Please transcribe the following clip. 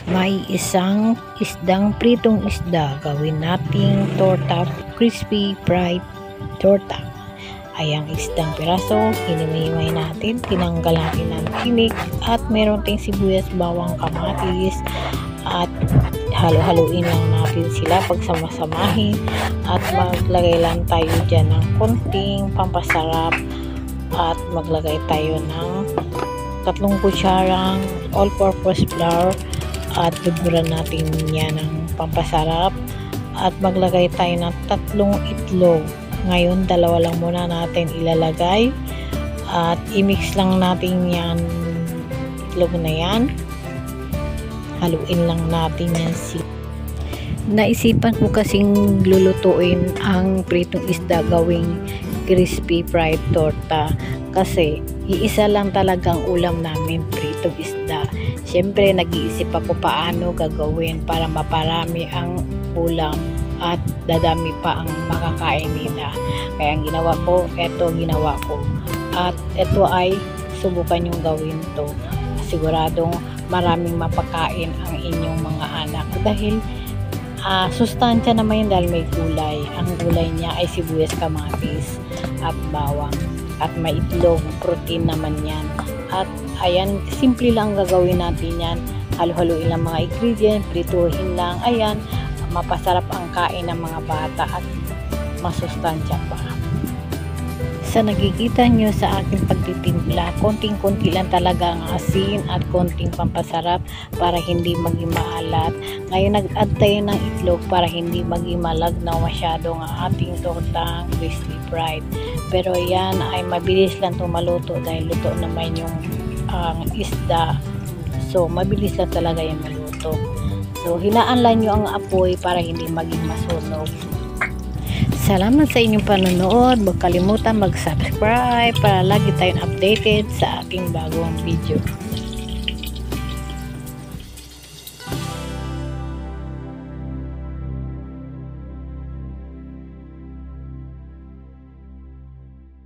May isang isdang pritong isda, gawin nating torta, crispy fried torta. Ay ang isdang piraso, hinimay natin, tinanggal natin ng tinik at meron tayong sibuyas, bawang, kamatis at halo-haluin lang natin sila pagsamasamahin at maglagay lang tayo dyan ng konting pampasarap at maglagay tayo ng 3 kutsarang all-purpose flour at buburan natin yan ng pampasarap at maglagay tayo ng 3 itlog. Ngayon 2 lang muna natin ilalagay at i-mix lang natin yan itlog na yan, haluin lang natin yan. Naisipan ko kasing lulutuin ang pritong isda gawing crispy fried torta kasi iisa lang talagang ulam namin, pritong isda. Siyempre nag-iisip ako paano gagawin para maparami ang ulam at dadami pa ang makakain nila. Kaya ang ginawa ko at ito ay subukan yung gawin to. Siguradong maraming mapakain ang inyong mga anak dahil sustansya naman yun dahil may gulay. Ang gulay niya ay sibuyas, kamatis at bawang at may itlog, protein naman yan. At ayan, simple lang gagawin natin yan, halo-haluin lang mga ingredients, prituhin lang, ayan, mapasarap ang kain ng mga bata at masustansya pa. Sa nakikita nyo sa aking pagtitimpla, konting-konti lang talaga ang asin at konting pampasarap para hindi maging maalat. Ngayon nag-add tayo ng itlog para hindi maging malagnaw masyado ang ating tortang crispy fried. Pero yan ay mabilis lang maluto dahil luto naman yung isda. So mabilis lang talaga yung maluto. So hinaan lang nyo ang apoy para hindi maging masunog. Salamat sa inyong panonood. Huwag kalimutan mag-subscribe para lagi tayong updated sa ating bagong video.